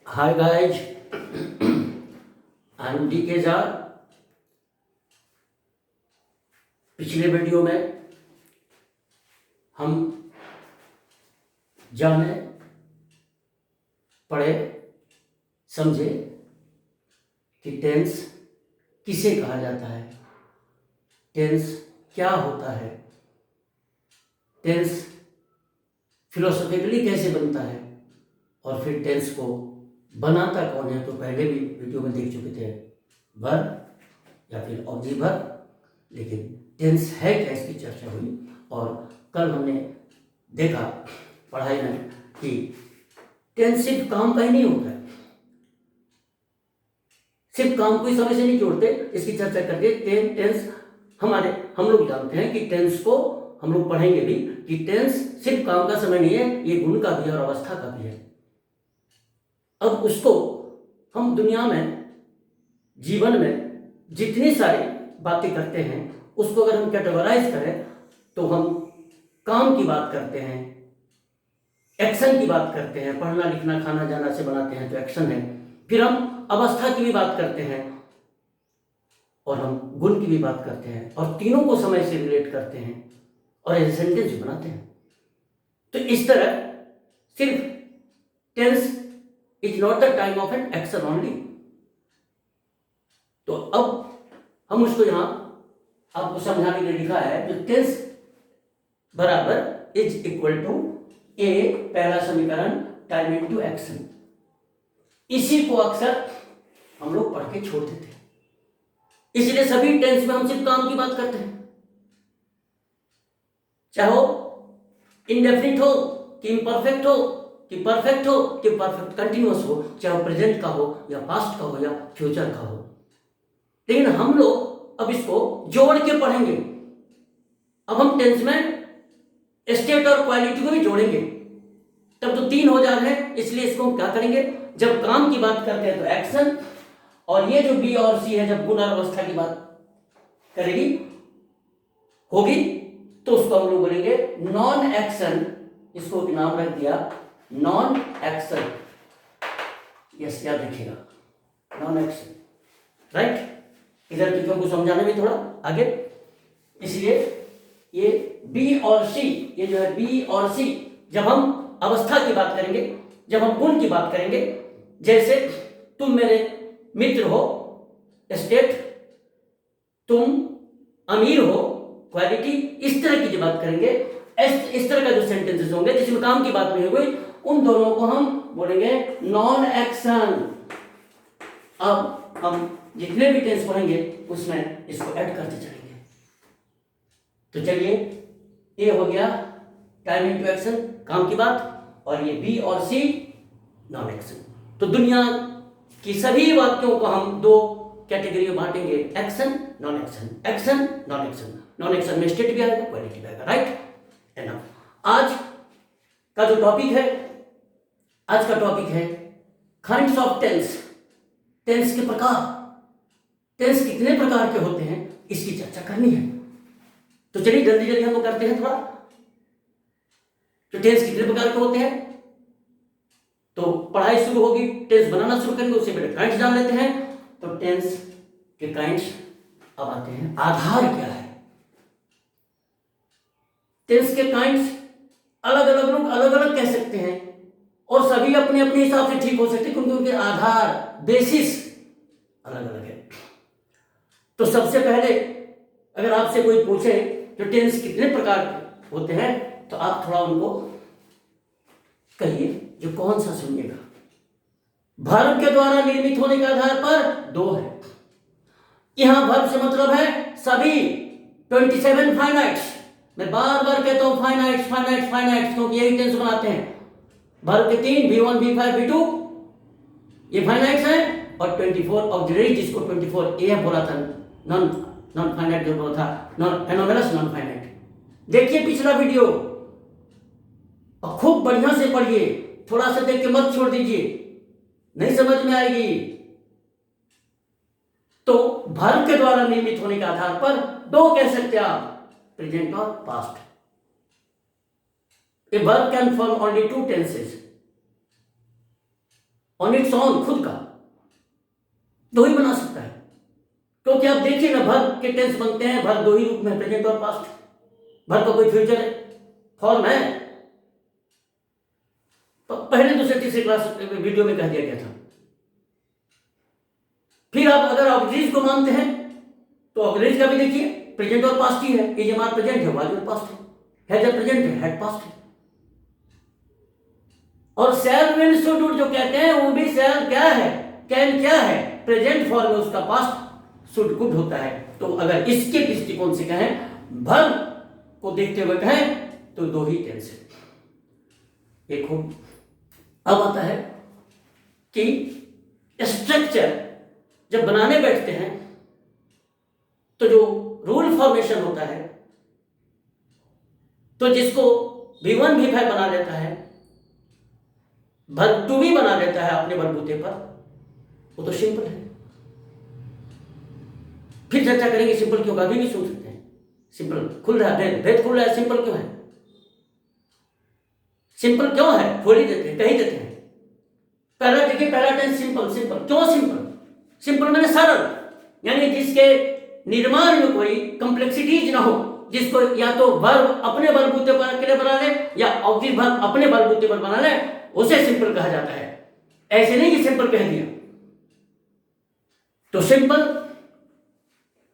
Hi guys, I'm DK Jha. पिछले video में हम जाने पढ़े समझे कि टेंस किसे कहा जाता है, टेंस क्या होता है, टेंस फिलोसॉफिकली कैसे बनता है और फिर टेंस को बनाता कौन है। तो पहले भी वीडियो में देख चुके थे वर्ब या फिर ऑब्जेक्ट वर्ब, लेकिन टेंस है क्या इसकी चर्चा हुई। और कल हमने देखा पढ़ाई में कि टेंस सिर्फ काम का ही नहीं होता है, सिर्फ काम को ही समय से नहीं जोड़ते। इसकी चर्चा करके टेंस हम लोग जानते हैं कि टेंस को हम लोग पढ़ेंगे भी कि टेंस सिर्फ काम का समय नहीं है, ये गुण का भी है और अवस्था का भी है। अब उसको हम दुनिया में जीवन में जितनी सारी बातें करते हैं उसको अगर हम कैटेगराइज करें तो हम काम की बात करते हैं, एक्शन की बात करते हैं, पढ़ना लिखना खाना जाना से बनाते हैं तो एक्शन है। फिर हम अवस्था की भी बात करते हैं और हम गुण की भी बात करते हैं और तीनों को समय से रिलेट करते हैं और ऐसे सेंटेंस बनाते हैं। तो इस तरह सिर्फ tense is not the time of an action only. तो अब हम उसको यहां आपको समझाने के लिए लिखा है जो टेंस बराबर इज इक्वल टू ए, पहला समीकरण, टाइम इनटू एक्शन। इसी को अक्सर हम लोग पढ़ के छोड़ देते हैं, इसलिए सभी टेंस में हम सिर्फ काम की बात करते हैं, चाहे वो इंडेफिनिट हो कि इम्परफेक्ट हो कि परफेक्ट हो कि परफेक्ट कंटिन्यूअस हो, चाहे वो प्रेजेंट का हो या पास्ट का हो या फ्यूचर का हो। लेकिन हम लोग अब इसको जोड़ के पढ़ेंगे। अब हम टेंस में स्टेट और क्वालिटी को भी जोड़ेंगे, तब तो तीन हो जा रहे हैं। इसलिए इसको हम क्या करेंगे, जब काम की बात करते हैं तो एक्शन, और ये जो बी और सी है जब गुण और अवस्था की बात करेगी होगी तो उसको हम लोग बोलेंगे नॉन एक्शन। इसको नाम रख दिया नॉन एक्शन। यस, याद रखिएगा नॉन एक्शन, राइट। इधर चीजों को समझाने में थोड़ा आगे, इसलिए ये बी और सी, ये जो है बी और सी, जब हम अवस्था की बात करेंगे, जब हम गुण की बात करेंगे, जैसे तुम मेरे मित्र हो स्टेट, तुम अमीर हो क्वालिटी, इस तरह की जो बात करेंगे, इस तरह का जो सेंटेंसेस होंगे जिसमें काम की बात नहीं हुई, उन दोनों को हम बोलेंगे नॉन एक्शन। अब हम जितने भी टेंस पढ़ेंगे उसमें इसको ऐड करते चलेंगे। तो चलिए, ये हो गया टाइम इनटू एक्शन, काम की बात, और ये बी और सी नॉन एक्शन। तो दुनिया की सभी वाक्यों को हम दो कैटेगरी में बांटेंगे, action non action, action non action. Non action में स्टेट भी आएगा, क्वालिटी भी आएगा, राइट। एनफ। आज का जो टॉपिक है, आज का टॉपिक है काइंड्स ऑफ टेंस, टेंस के प्रकार, टेंस कितने प्रकार के होते हैं इसकी चर्चा करनी है। तो चलिए जल्दी जल्दी हम लोग करते हैं थोड़ा। तो टेंस कितने प्रकार के होते हैं, तो पढ़ाई शुरू होगी, टेंस बनाना शुरू करेंगे, उससे पहले काइंड्स जान लेते हैं। तो टेंस के काइंड्स अब आते हैं। आधार क्या है, टेंस के काइंड्स अलग अलग लोग अलग अलग कह सकते हैं और सभी अपने अपने हिसाब से ठीक हो सकते हैं, क्योंकि उनके आधार बेसिस अलग अलग है। तो सबसे पहले अगर आपसे कोई पूछे तो टेंस कितने प्रकार के होते हैं, तो आप थोड़ा उनको कहिए जो कौन सा सुनिएगा। वर्ब के द्वारा निर्मित होने के आधार पर दो है। यहां वर्ब से मतलब है सभी 27 फाइनाइट्स। मैं बार बार कहता हूं फाइनाइट्स फाइनाइट्स फाइनाइट्स, क्योंकि यही टेंस बनाते हैं। वर्ब के 3 V1 V5 V2 ये फाइनाइट्स हैं, और 24 ऑक्सिलरी, जिसको 24 ए बोला था, नॉन फाइनाइट जो बोला था, नॉन एनोमलस नॉन फाइनाइट। देखिए पिछला वीडियो और खूब बढ़िया से पढ़िए, थोड़ा सा देख के मत छोड़ दीजिए, नहीं समझ में आएगी। तो वर्ब के द्वारा निर्मित होने के आधार पर दो कह सकते हैं आप, प्रेजेंट और past. A verb can form only two tenses. On it's on, खुद का दो ही बना सकता है। क्योंकि आप देखिए ना, भर के टेंस बनते हैं, भर दो ही रूप में, प्रेजेंट और पास्ट। भर का कोई फ्यूचर फॉर्म है? तो पहले दूसरे तीसरे क्लास वीडियो में कह दिया गया था। फिर आप अगर ऑक्सिलरीज को मानते हैं तो ऑक्सिलरीज का भी देखिए, प्रेजेंट और पास्ट ही है। इज एम आर प्रेजेंट है, वाज पास्ट है, हैज ए प्रेजेंट है, हैड पास्ट है। और शैल विल शुड वुड जो कहते हैं वो भी शैल क्या है, कैन क्या है, प्रेजेंट फॉर्म में उसका पास्ट शुड कुड होता है। तो अगर इसके दृष्टिकोण से कहें, भर को देखते हुए कहें तो दो ही टेंस है। एक हो, अब आता है कि स्ट्रक्चर जब बनाने बैठते हैं तो जो रूल फॉर्मेशन होता है, तो जिसको V1 V5 बना लेता है, वर्ब टू भी बना लेता है अपने बलबूते पर, वो तो सिंपल है। फिर चर्चा करेंगे सिंपल क्यों, अभी भी सुन सकते हैं। सिंपल खुल रहा है, भेद खुल रहा है, सिंपल क्यों है, सिंपल क्यों है, खोल ही देते हैं, कह ही देते हैं। पहला देखिए, पहला टेंस सिंपल। सिंपल क्यों सिंपल? सिंपल मैंने सरल, यानी जिसके निर्माण में कोई कॉम्प्लेक्सिटीज ना हो, जिसको या तो वर्ब अपने बलबूते पर अकेले बना ले या ऑब्जेक्ट वर्ब अपने बलबूते पर बना ले, उसे सिंपल कहा जाता है। ऐसे नहीं कि सिंपल कह दिया तो सिंपल।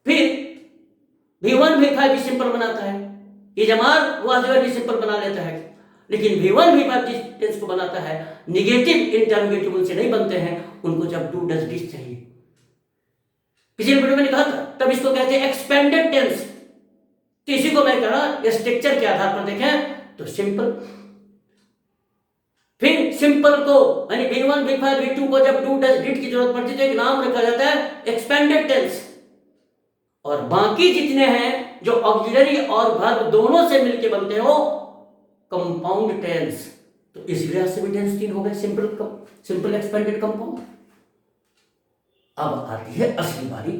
फिर V1 V5 भी सिंपल बनाता है, इज एम आर वाज भी सिंपल बना लेता है। लेकिन V1 V5 जिस टेंस को बनाता है, निगेटिव इंटरोगेटिव उनसे नहीं बनते हैं, उनको जब डू डज डिड चाहिए। पिछले वीडियो में कहा था, तब इसको कहते हैं एक्सपेंडेड टेंस। तो इसी को मैं कह रहा स्ट्रक्चर के आधार पर देखें तो सिंपल। फिर सिंपल को यानी V1 V5 V2 को जब डू डज डिड की जरूरत पड़ती है तो एक नाम रखा जाता है एक्सपेंडेड टेंस। और बाकी जितने हैं जो ऑक्सिलरी और वर्ब दोनों से मिलकर बनते हैं वो कंपाउंड टेंस। तो इस लिहाज से भी टेंस तीन हो गए, सिंपल एक्सपेंडेड कंपाउंड। अब आती है असली बारी,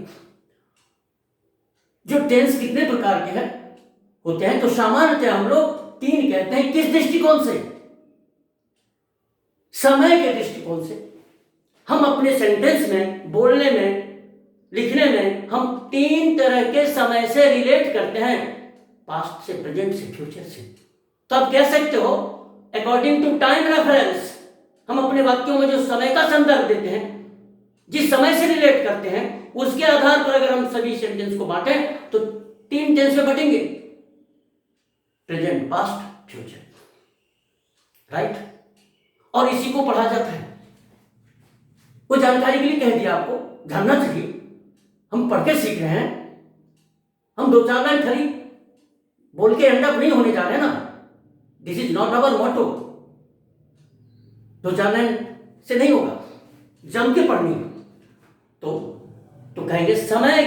जो टेंस कितने प्रकार के हैं होते हैं। तो सामान्यतः हम लोग तीन कहते हैं। किस दृष्टिकोण से? समय के दृष्टिकोण से। हम अपने सेंटेंस में, बोलने में, लिखने में हम तीन तरह के समय से रिलेट करते हैं, पास्ट से, प्रेजेंट से, फ्यूचर से। तो आप कह सकते हो अकॉर्डिंग टू टाइम रेफरेंस, हम अपने वाक्यों में जो समय का संदर्भ देते हैं, जिस समय से रिलेट करते हैं, उसके आधार पर अगर हम सभी सेंटेंस को बांटें तो तीन टेंस में बटेंगे, प्रेजेंट, पास्ट, फ्यूचर, राइट। और इसी को पढ़ा जाता है। वो जानकारी के लिए कह दिया, आपको जानना चाहिए। हम पढ़ के सीख रहे हैं, हम दो चार लाइन खाली बोल के एंड अप नहीं होने जा रहे ना। दिस इज नॉट अवर मोटो। दो चार लाइन से नहीं होगा, जम के पढ़नी है। तो कहेंगे समय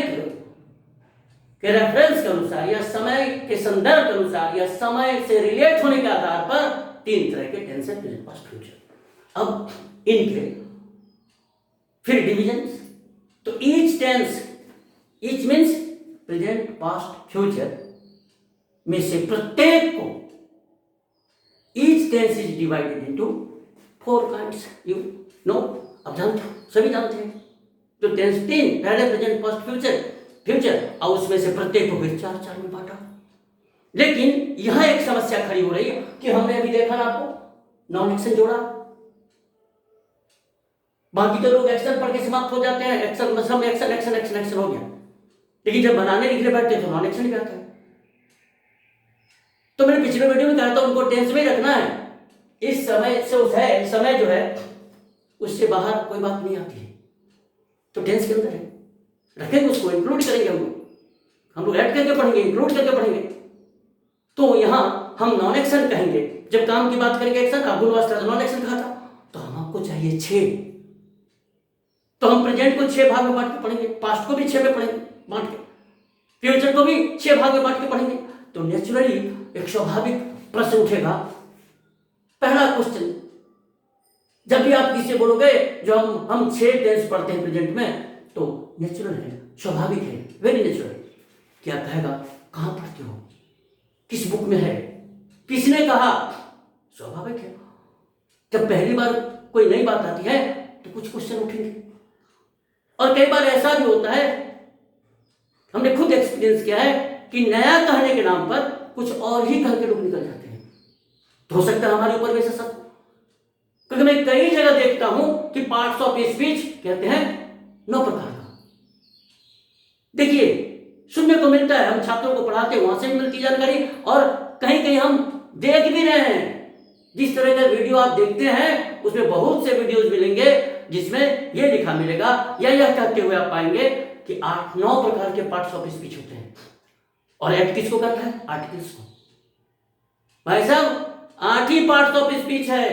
के रेफरेंस के अनुसार या समय के संदर्भ के अनुसार या समय से रिलेट होने के आधार पर तीन तरह के टेंस है, प्रेजेंट, पास्ट, फ्यूचर। अब इनके फिर डिविजन्स। तो each tense, each means present, past, future में से प्रत्येक को, each tense is divided into 4 kinds. You know, अब जानते हो, सभी जानते हैं। तो टेंस तीन, पहले, प्रेजेंट, पास्ट, फ्यूचर, और उसमें से प्रत्येक को फिर 4 में बांटा। लेकिन यहां एक समस्या खड़ी हो रही है कि हमने अभी देखा ना आपको, नॉन एक्शन जोड़ा। बाकी तो लोग एक्शन पढ़ के समाप्त हो जाते हैं, एक्शन मतलब एक्शन एक्शन एक्शन एक्शन हो गया। लेकिन जब बनाने लिखने बैठते हैं तो नॉन एक्शन ही आता है। तो मैंने पिछले वीडियो में कहा था उनको टेंस में रखना है। इस समय से उस है, समय जो है उससे बाहर कोई बात नहीं आती है, तो टेंस के अंदर है, रखेंगे उसको, इंक्लूड करेंगे हम लोग ऐड करके पढ़ेंगे, इंक्लूड करके पढ़ेंगे। तो यहां हम नॉन एक्शन कहेंगे। जब काम की बात करेंगे एक्शन का, गुण वास्ता नॉन एक्शन कहा था, तो हमको चाहिए 6। तो हम प्रेजेंट को 6 भाग में बांट के पढ़ेंगे, पास्ट को भी 6 में पढ़ेंगे बांट के, फ्यूचर को भी 6 भाग में बांट के पढ़ेंगे। तो नेचुरली एक स्वाभाविक प्रश्न उठेगा। पहला क्वेश्चन, जब भी आप किसी बोलोगे जो हम 6 टेंस पढ़ते हैं प्रेजेंट में, तो नेचुरल है, स्वाभाविक है, वेरी नेचुरल। क्या कहेगा, कहां पढ़ते हो, किस बुक में है, किसने कहा? स्वाभाविक है। जब पहली बार कोई नई बात आती है तो कुछ क्वेश्चन उठेंगे। और कई बार ऐसा भी होता है, हमने खुद एक्सपीरियंस किया है कि नया कहने के नाम पर कुछ और ही कह के लोग निकल जाते हैं। तो हो सकता है हमारे ऊपर वैसा सब, क्योंकि मैं कई जगह देखता हूं कि पार्ट्स ऑफ स्पीच कहते हैं 9 प्रकार का। देखिए, सुनने को मिलता है, हम छात्रों को पढ़ाते हैं, वहां से भी मिलती जानकारी, और कहीं कहीं हम देख भी रहे हैं। जिस तरह का वीडियो आप देखते हैं उसमें बहुत से वीडियोज मिलेंगे जिसमें यह लिखा मिलेगा या यह कहते हुए आप पाएंगे कि 8-9 प्रकार के पार्ट्स ऑफ स्पीच होते हैं। और एक्ट किसको करता है? आर्टिकल्स को। भाई साहब 8 ही पार्ट्स ऑफ स्पीच है,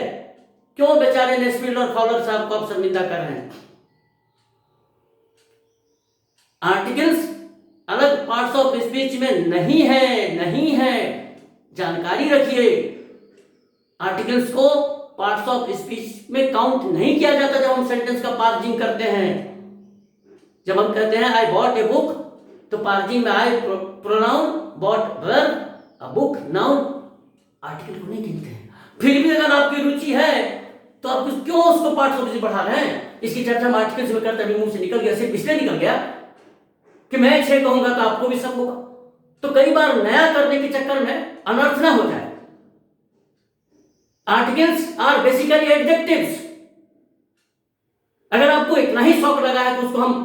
क्यों बेचारे नेस्मिल और फॉलर साहब को आप शर्मिंदा कर रहे हैं? आर्टिकल्स अलग पार्ट्स ऑफ स्पीच में नहीं है। जानकारी रखिए, आर्टिकल्स को पार्ट्स ऑफ स्पीच में काउंट नहीं किया जाता जब हम सेंटेंस का पार्जिंग करते हैं। जब हम कहते हैं आई बॉट ए बुक, तो पार्जिंग में I pronoun, bought verb, a book noun, article को नहीं गिनते हैं। फिर भी अगर आपकी रुचि है तो आप क्यों उसको पार्ट्स ऑफ स्पीच बढ़ा रहे हैं? इसकी चर्चा हम आर्टिकल्स में करते हैं, मुंह से निकल गया, सिर्फ इसलिए निकल गया कि मैं 6 कहूंगा तो आपको भी सब होगा। तो कई बार नया करने के चक्कर में अनर्थ ना हो जाए। Articles are basically adjectives. अगर आपको इतना ही शौक लगा है तो उसको हम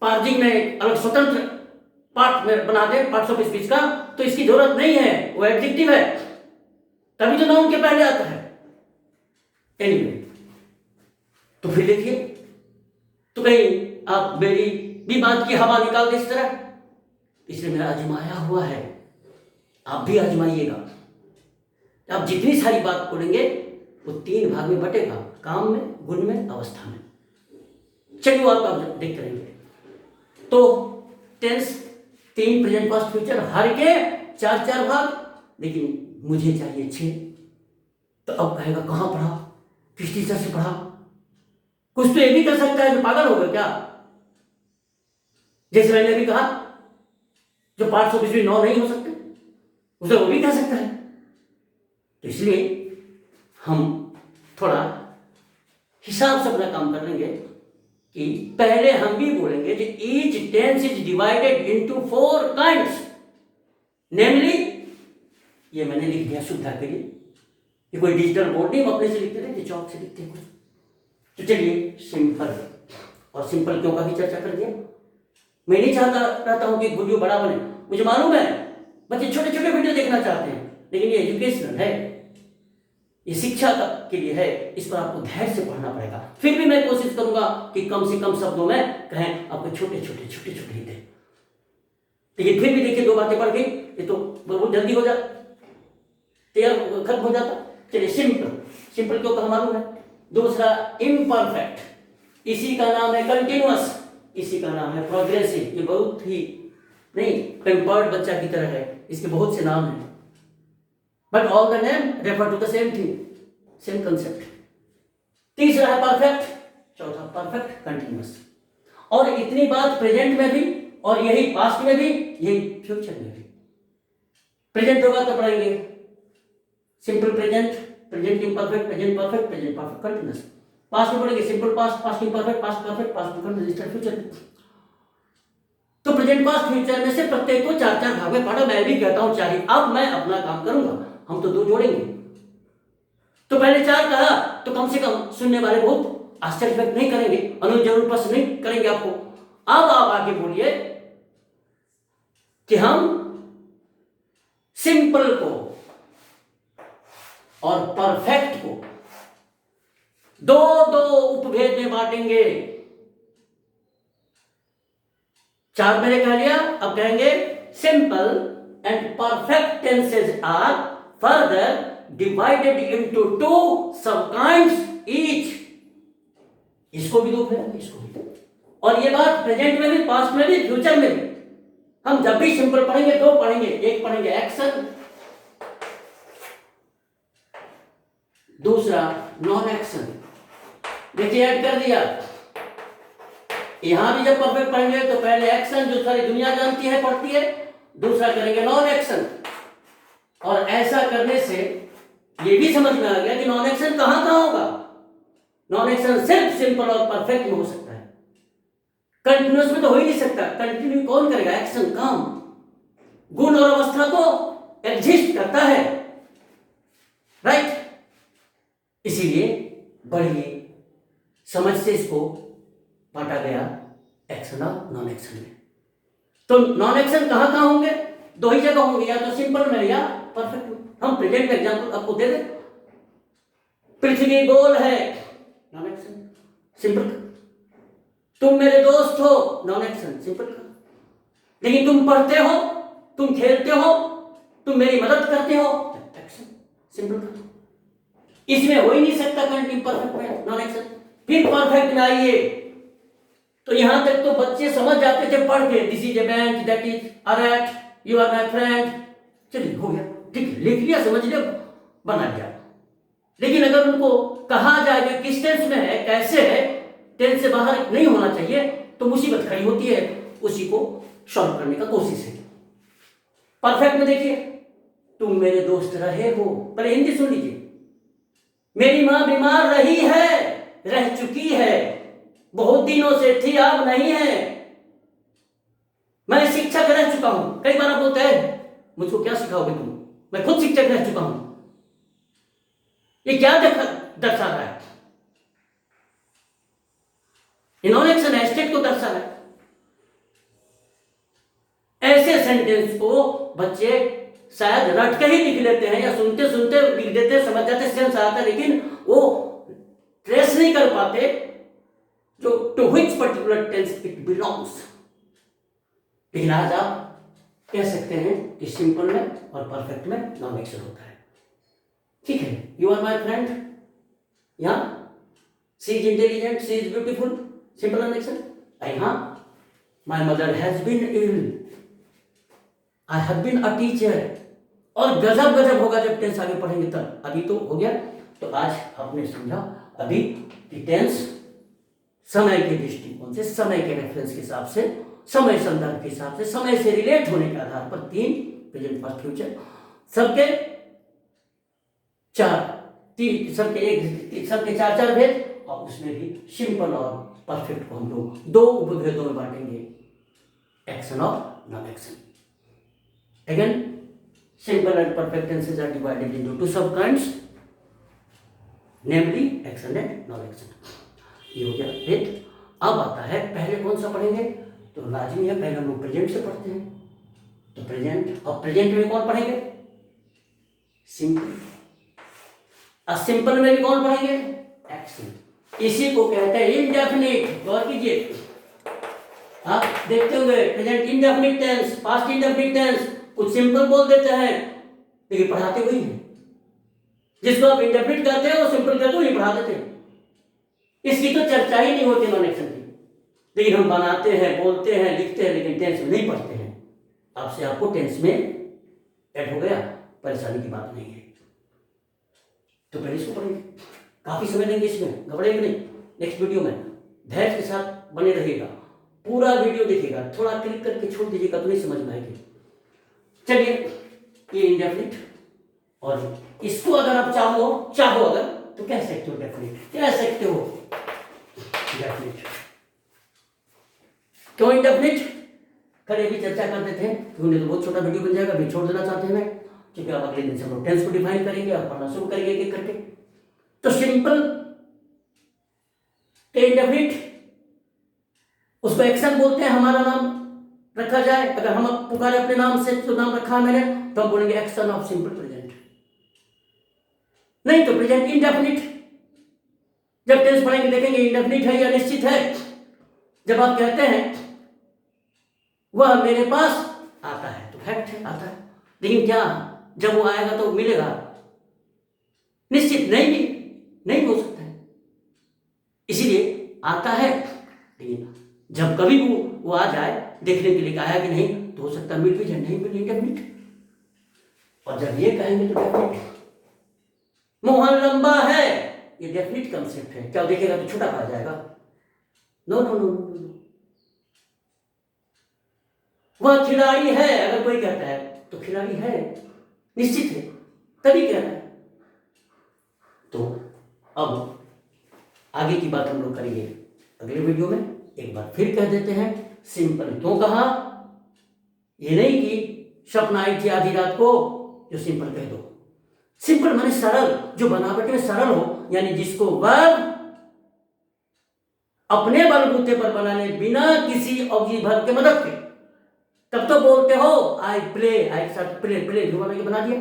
पार्जिंग में अलग स्वतंत्र पार्ट में बना दें, पार्ट्स ऑफ स्पीच का, तो इसकी जरूरत नहीं है, वो एडजेक्टिव है, तभी तो नाउन के पहले आता है। एनीवे, तो फिर देखिए, तो कहीं आप मेरी भी बात की हवा निकाल दे इस तरह, इसलिए मेरा आजमाया हुआ है, आप भी आजमाइएगा। आप जितनी सारी बात बोलेंगे वो 3 भाग में बटेगा, काम में, गुण में, अवस्था में। चलिए आप देखते रहेंगे। तो टेंस 3, प्रेजेंट पास्ट फ्यूचर, हर के 4-4 भाग, लेकिन मुझे चाहिए 6। तो अब कहेगा कहां पढ़ा, किस टीचर से पढ़ा? कुछ तो ये भी कर सकता है, जो पागल होगा क्या? जैसे मैंने भी कहा, जो पार्ट्स ऑफ स्पीच 9 नहीं हो सकते, उसे वो भी कह सकता है। तो इसलिए हम थोड़ा हिसाब से अपना काम कर लेंगे कि पहले हम भी बोलेंगे कि each tense is divided into 4 kinds, namely, ये मैंने लिख दिया सुविधा के लिए, ये कोई डिजिटल बोर्ड नहीं, हम अपने से लिखते थे, चौक से लिखते हैं कुछ। तो चलिए सिंपल, और सिंपल क्यों का भी चर्चा कर दिया। मैं नहीं चाहता रहता हूं कि वीडियो बड़ा बने, मुझे मालूम है बच्चे छोटे छोटे वीडियो देखना चाहते हैं, लेकिन ये एजुकेशनल है, ये शिक्षा के लिए है, इस पर आपको धैर्य से पढ़ना पड़ेगा। फिर भी मैं कोशिश करूंगा कि कम से कम शब्दों में कहें, आपको छोटे छोटे ही दें। लेकिन फिर भी देखिए 2 बातें पढ़ गई, ये तो बहुत जल्दी हो जाता, तैयार खत्म हो जाता। चलिए सिंपल क्यों कहा मालूम है। दूसरा इम्परफेक्ट, इसी का नाम है कंटिन्यूअस, इसी का नाम है प्रोग्रेसिव। ये बहुत ही नहीं पेम्पर्ड बच्चा की तरह है, इसके बहुत से नाम हैं, but all the name refer to the same thing, same concept. तीसरा है परफेक्ट, चौथा परफेक्ट कंटिन्यूअस। और इतनी बात प्रेजेंट में भी, और यही पास्ट में भी, यही फ्यूचर में भी। प्रेजेंट होगा तो पढ़ेंगे simple present, present imperfect, present perfect, present perfect continuous. Past में पढ़ेंगे simple past, past imperfect, past perfect, past continuous, future. तो प्रेजेंट पास्ट फ्यूचर में से प्रत्येक को 4-4 भाग में पढ़ा, मैं भी कहता हूं 4 ही। अब मैं अपना काम करूंगा, हम तो 2 जोड़ेंगे। तो पहले 4 कहा तो कम से कम सुनने वाले बहुत आश्चर्य व्यक्त नहीं करेंगे, अनुज जरूर प्रश्न नहीं करेंगे आपको। अब आप आगे बोलिए कि हम सिंपल को और परफेक्ट को 2-2 उपभेद में बांटेंगे। 4 मैंने कह लिया, अब कहेंगे simple and perfect tenses are further divided into 2 sub kinds each. इसको भी 2 फेरा, इसको भी 2। और ये बात प्रेजेंट में भी, पास्ट में भी, फ्यूचर में भी। हम जब भी सिंपल पढ़ेंगे 2 पढ़ेंगे, एक पढ़ेंगे एक्शन, दूसरा नॉन एक्शन। देखिए ऐड कर दिया। यहां भी जब परफेक्ट पढ़ेंगे तो पहले एक्शन जो सारी दुनिया जानती है पढ़ती है, दूसरा करेंगे नॉन एक्शन। और ऐसा करने से ये भी समझ में आ गया कि नॉन एक्शन कहां होगा। नॉन एक्शन सिर्फ सिंपल और परफेक्ट में हो सकता है, कंटिन्यूअस में तो हो ही नहीं सकता। कंटिन्यू कौन करेगा? एक्शन, काम। गुण और अवस्था तो एग्जिस्ट करता है, राइट। इसीलिए बड़ी समझ से इसको बांटा गया एक्शन और नॉन एक्शन में। तो नॉन एक्शन कहां कहां होंगे? दो ही जगह होंगे, या तो सिंपल में या परफेक्ट में। हम प्रेजेंट का एग्जांपल आपको दे दें। पृथ्वी गोल है, नॉन एक्शन, सिंपल। तुम मेरे दोस्त हो, नॉन एक्शन, सिंपल। लेकिन तुम पढ़ते हो, तुम खेलते हो, तुम मेरी मदद करते हो, एक्शन, सिंपल। इसमें हो ही नहीं सकता कंटिन्यू, परफेक्ट में, नॉन एक्शन। फिर परफेक्ट में आइए तो यहां तक तो बच्चे समझ जाते थे पढ़ के, this is a bench, that is a rat, you are my friend, चलिए हो गया, ठीक है, लिख लिया, समझ लिया, बना लिया। लेकिन अगर उनको कहा जाए कि किस टेंस में है, कैसे है, टेंस से बाहर नहीं होना चाहिए, तो मुसीबत खड़ी होती है। उसी को सॉल्व करने का कोशिश है। परफेक्ट में देखिए, तुम मेरे दोस्त रहे हो, पहले हिंदी सुन लीजिए। मेरी मां बीमार रही है, रह चुकी है, बहुत दिनों से थी, अब नहीं है। मैं शिक्षक रह चुका हूं। कई बार आप बोलते हैं मुझको क्या सिखाओगे तुम, मैं खुद शिक्षक रह चुका हूं। ये क्या दर्शा रहा है? नॉन एक्शन एस्टेट को दर्शा रहा है। ऐसे सेंटेंस को बच्चे शायद रट के ही लिख लेते हैं, या सुनते सुनते लिख देते हैं, समझ जाते, सेंस आता है, लेकिन वो ट्रेस नहीं कर पाते जो to which particular tense it belongs. लेकिन आज आप कह सकते हैं कि सिंपल में और परफेक्ट में नॉन एक्शन होता है, ठीक है। यू आर माई फ्रेंड, या she is intelligent, she is beautiful, simple non action. यहाँ my mother has been ill, I have been a teacher, और गजब गजब होगा जब टेंस आगे पढ़ेंगे तब। अभी तो हो गया, तो आज आपने समझा अभी कि टेंस समय के दृष्टिकोण से, समय के रेफरेंस के हिसाब से, समय संदर्भ के हिसाब से, समय से रिलेट होने के आधार पर तीन, प्रेजेंट, पास्ट, फ्यूचर, सबके चार, तीन, सबके चार चार भेद, और उसमें भी सिंपल और परफेक्ट को हम लोग दो उपभेदों में बांटेंगे, एक्शन और non action. Again, simple and perfect tenses are divided into two subkinds, namely action and non-action. ये हो गया भेद। अब आता है, पहले कौन सा पढ़ेंगे? तो लाजमी है पहले हम लोग प्रेजेंट से पढ़ते हैं, तो प्रेजेंट, और प्रेजेंट में कौन पढ़ेंगे? सिंपल। और सिंपल में भी कौन पढ़ेंगे? एक्शन। इसी को कहते हैं इनडेफिनिट। गौर कीजिए, आप देखते होंगे present indefinite tense, past indefinite tense, कुछ सिंपल बोल देते हैं लेकिन पढ़ाते वही हैं। जिसको आप इंटरप्रेट करते हैं वो सिंपल करके वही पढ़ा देते हैं। इसकी तो चर्चा ही नहीं होती नॉन एक्शन की, लेकिन हम बनाते हैं, बोलते हैं, लिखते हैं, लेकिन टेंस में नहीं पढ़ते हैं। आपसे आपको टेंस में ऐड हो गया, परेशानी की बात नहीं है। तो पहले इसको पढ़ेंगे, काफी समय देंगे इसमें, घबराएंगे नहीं। नेक्स्ट वीडियो में धैर्य के साथ बने रहिएगा, पूरा वीडियो देखिएगा, थोड़ा क्लिक करके छोड़ दीजिएगा तो नहीं समझ में आएगी। चलिए, ये इंडेफिनिट, और इसको अगर आप चाहो अगर तो कह सकते हो डेफिनिट, कह सकते हो डेफिनिट। क्यों इंडेफिनिट? कल भी चर्चा करते थे, क्योंकि तो बहुत छोटा वीडियो बन जाएगा, अभी छोड़ देना चाहते हैं मैं, क्योंकि अब अगले दिन से हम लोग टेंस को डिफाइन करेंगे और पढ़ना शुरू करेंगे एक एक करके। तो सिंपल इंडेफिनिट, उसको एक्शन बोलते हैं। हमारा नाम रखा जाए, अगर हम पुकारे अपने नाम से, तो नाम रखा है मैंने, तो हम बोलेंगे एक्शन ऑफ सिंपल प्रेजेंट, नहीं तो प्रेजेंट इंडेफिनिट। जब टेंस पढ़ेंगे देखेंगे इंडेफिनिट है या निश्चित है। जब आप कहते हैं वह मेरे पास आता है, तो फैक्ट है, आता है, लेकिन क्या जब वो आएगा तो मिलेगा? निश्चित नहीं हो सकता है। इसीलिए आता है, लेकिन जब कभी वो आ जाए, देखने के लिए आया कि नहीं, तो हो सकता है मिल भी जाए, नहीं मिले, इंडेफिनिट। और जब ये कहेंगे तो डेफिनिट। मोहन लंबा है, ये डेफिनिट कंसेप्ट है। क्या देखेगा तो छोटा कहा जाएगा? No no no no. वह खिलाड़ी है, अगर कोई कहता है तो खिलाड़ी है, निश्चित है, तभी कह रहा है। तो अब आगे की बात हम लोग करेंगे अगले वीडियो में। एक बार फिर कह देते हैं, सिंपल क्यों कहा? ये नहीं कि सपना आई थी आधी रात को जो सिंपल कह दो। सिंपल माने सरल, जो बनावट में सरल हो, यानी जिसको वर्ब अपने बलबूते पर बनाने बिना किसी ऑब्जेक्ट वर्ब के मदद के, तब तो बोलते हो आई प्ले, आई साथ प्ले, प्ले जो बना दिया,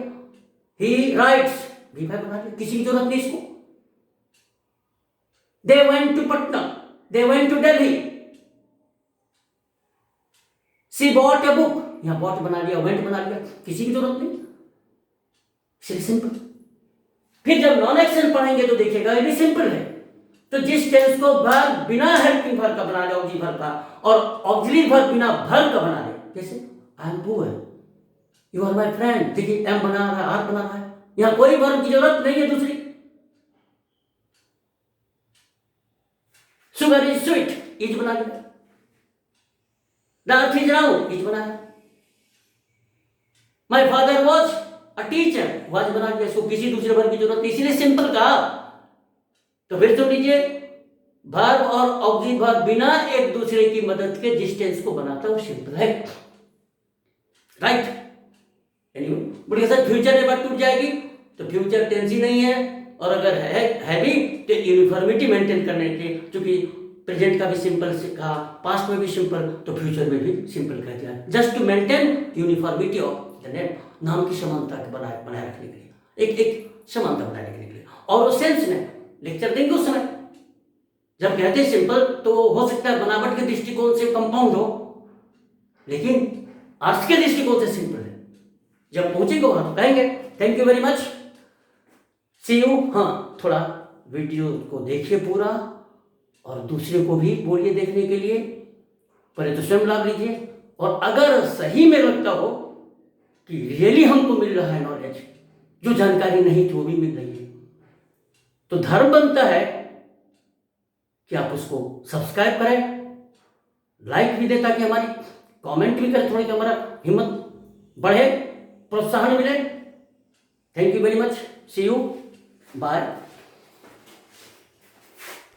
ही राइट्स भी बना दिया, किसी की जरूरत नहीं इसको। They went to Patna, they went to Delhi, she bought a book, यहां बॉट बना दिया, वेंट बना दिया, किसी की जरूरत नहीं, सिंपल। फिर जब नॉन एक्शन पढ़ेंगे तो देखिएगा ये भी सिंपल है। तो जिस टेंस को वर्ब बिना हेल्पिंग वर्ब का बना दे, ऑक्सिलरी वर्ब का, और ऑक्सिलरी वर्ब बिना वर्ब का बना दे, जैसे I am poor, you are my friend, देखिए एम बना रहा है, आर बना रहा है, यहां कोई वर्ब की जरूरत नहीं है दूसरी। सुगर इज स्वीट, इज बना दिया, the earth is round, is बनाया, my father was a teacher, was बना दिया, इसको किसी दूसरे वर्ब की जरूरत नहीं, इसीलिए सिंपल कहा। तो फिर सुन लीजिए, वर्ब और ऑक्सिलरी वर्ब बिना एक दूसरे की मदद के जिस टेंस को बनाता है वो सिंपल है, राइट। एनीवे, बोलिए सर फ्यूचर में बात टूट जाएगी, तो फ्यूचर टेंस ही नहीं है, और अगर है भी तो यूनिफॉर्मिटी मेंटेन करने के, क्योंकि प्रेजेंट का भी सिंपल कहा, पास्ट में भी सिंपल, तो फ्यूचर में भी सिंपल कह दिया, just to maintain uniformity of the name, नाम की समानता बनाए रखने के लिए, एक समानता बनाए रखने के लिए। और वो सेंस में लेक्चर देंगे उस समय, जब कहते हैं सिंपल तो हो सकता है बनावट के दृष्टिकोण से कंपाउंड हो, लेकिन अर्थ के दृष्टिकोण से सिंपल है। जब पहुंचेंगे वहां तो कहेंगे। Thank you very much, see you. हाँ, थोड़ा वीडियो को देखिए पूरा, और दूसरे को भी बोलिए देखने के लिए, पहले तो स्वयं लाभ लीजिए, और अगर सही में लगता हो कि रियली हमको मिल रहा है नॉलेज, जो जानकारी नहीं थी वो भी मिल रही है, तो धर्म बनता है कि आप उसको सब्सक्राइब करें, लाइक भी दें, ताकि हमारी कमेंट भी करें, थोड़ी हमारा हिम्मत बढ़े, प्रोत्साहन मिले। Thank you very much, see you, bye.